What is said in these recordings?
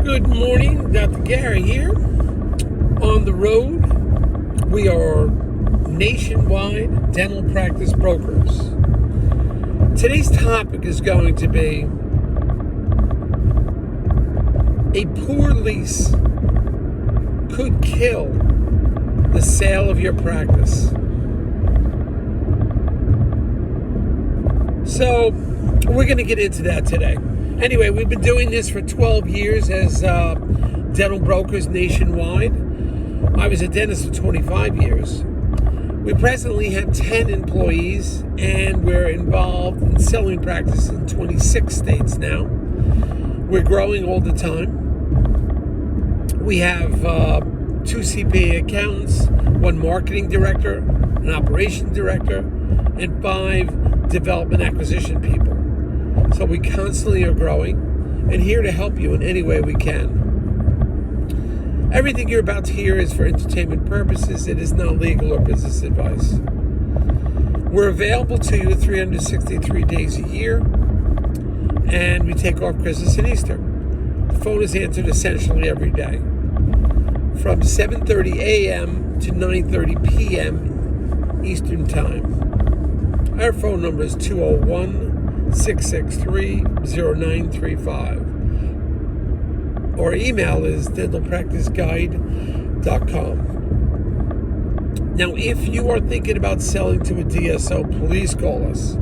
Good morning, Dr. Gary here. On the road, we are nationwide dental practice brokers. Today's topic is going to be a poor lease could kill the sale of your practice. So we're going to get into that today. Anyway, we've been doing this for 12 years as dental brokers nationwide. I was a dentist for 25 years. We presently have 10 employees, and we're involved in selling practice in 26 states now. We're growing all the time. We have 2 CPA accountants, 1 marketing director, an operations director, and 5 development acquisition people. So we constantly are growing and here to help you in any way we can. Everything you're about to hear is for entertainment purposes. It is not legal or business advice. We're available to you 363 days a year, and we take off Christmas and Easter. The phone is answered essentially every day from 7:30 a.m. to 9:30 p.m. Eastern Time. Our phone number is 201-663-0935. Our email is dentalpracticeguide.com. Now, if you are thinking about selling to a DSO, please call us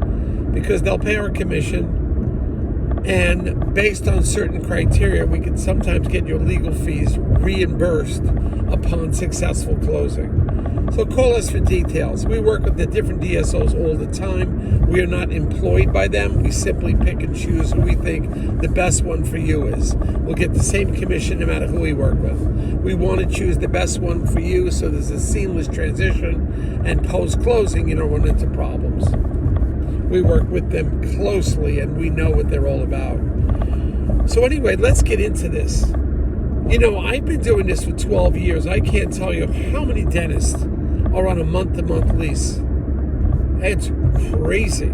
because they'll pay our commission, and based on certain criteria, we can sometimes get your legal fees reimbursed upon successful closing. So call us for details. We work with the different DSOs all the time. We are not employed by them. We simply pick and choose who we think the best one for you is. We'll get the same commission no matter who we work with. We want to choose the best one for you so there's a seamless transition, and post-closing you don't run into problems. We work with them closely and we know what they're all about. So anyway, let's get into this. You know, I've been doing this for 12 years. I can't tell you how many dentists are on a month-to-month lease. It's crazy.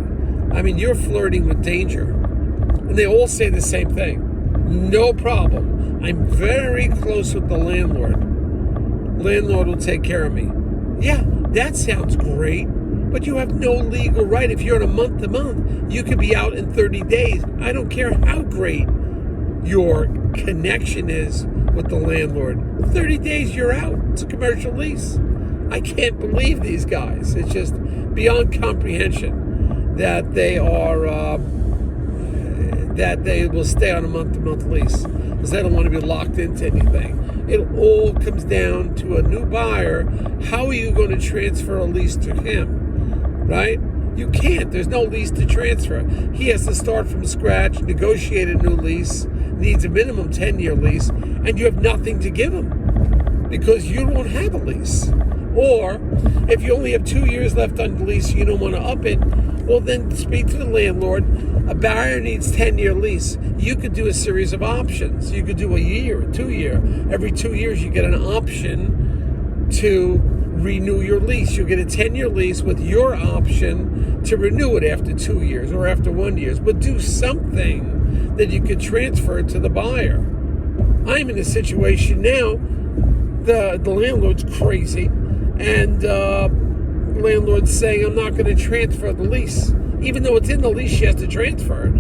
I mean, you're flirting with danger. And they all say the same thing. No problem. I'm very close with the landlord. Landlord will take care of me. Yeah, that sounds great. But you have no legal right. If you're on a month-to-month, you could be out in 30 days. I don't care how great your connection is with the landlord. 30 days, you're out. It's a commercial lease. I can't believe these guys. It's just beyond comprehension that they are that they will stay on a month-to-month lease because they don't want to be locked into anything. It all comes down to a new buyer. How are you going to transfer a lease to him? Right? You can't. There's no lease to transfer. He has to start from scratch, negotiate a new lease, needs a minimum 10-year lease, and you have nothing to give him because you don't have a lease. Or if you only have 2 years left on the lease, you don't want to up it, well, then speak to the landlord. A buyer needs 10-year lease. You could do a series of options. You could do a year, a 2-year. Every 2 years, you get an option to renew your lease. You get a 10-year lease with your option to renew it after 2 years or after 1 year. But do something that you could transfer to the buyer. I'm in a situation now, the landlord's crazy, and the landlord's saying, I'm not going to transfer the lease. Even though it's in the lease, she has to transfer it.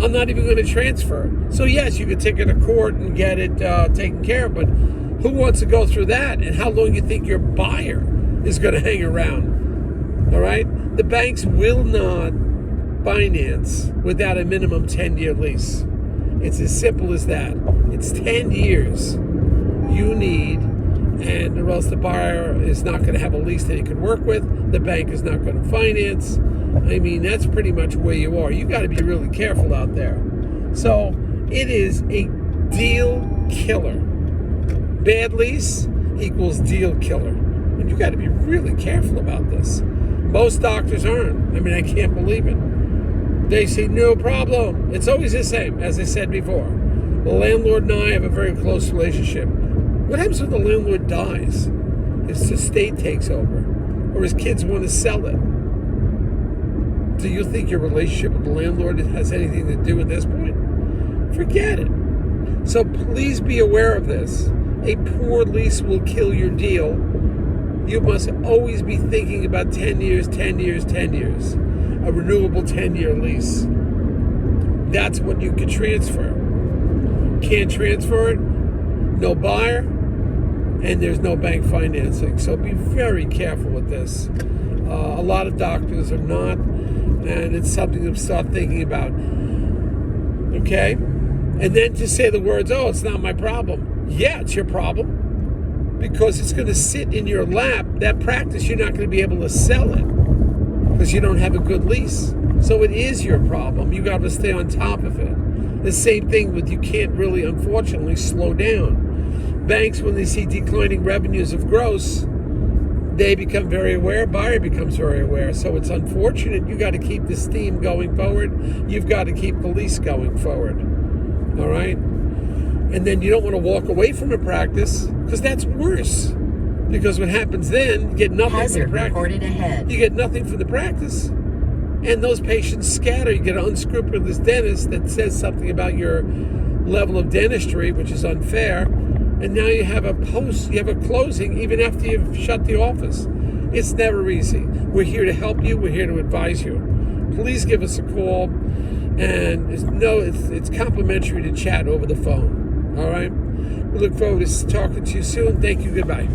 I'm not even going to transfer it. So yes, you could take it to court and get it taken care of, but who wants to go through that? And how long you think your buyer is going to hang around? All right? The banks will not finance without a minimum 10-year lease. It's as simple as that. It's 10 years you need, and or else the buyer is not going to have a lease that he can work with. The bank is not going to finance. I mean, that's pretty much where you are. You got to be really careful out there. So it is a deal killer. Bad lease equals deal killer. And you got to be really careful about this. Most doctors aren't. I mean, I can't believe it. They say, no problem. It's always the same, as I said before. The landlord and I have a very close relationship. What happens when the landlord dies? His estate takes over, or his kids want to sell it. Do you think your relationship with the landlord has anything to do with this point? Forget it. So please be aware of this. A poor lease will kill your deal. You must always be thinking about 10 years, 10 years, 10 years. A renewable 10-year lease. That's what you can transfer. Can't transfer it, no buyer, and there's no bank financing. So be very careful with this. A lot of doctors are not, and it's something to start thinking about. Okay? And then to say the words, oh, it's not my problem. Yeah, it's your problem. Because it's going to sit in your lap. That practice, you're not going to be able to sell it because you don't have a good lease. So it is your problem. You got to stay on top of it. The same thing with you can't really, unfortunately, slow down. Banks, when they see declining revenues of gross, they become very aware. Buyer becomes very aware. So it's unfortunate. You got to keep the steam going forward. You've got to keep the lease going forward. All right? And then you don't want to walk away from a practice because that's worse. Because what happens then, you get nothing from the practice. Reported ahead. You get nothing from the practice. And those patients scatter. You get an unscrupulous dentist that says something about your level of dentistry, which is unfair. And now you have a closing even after you've shut the office. It's never easy. We're here to help you. We're here to advise you. Please give us a call. And it's complimentary to chat over the phone. All right? We look forward to talking to you soon. Thank you. Goodbye.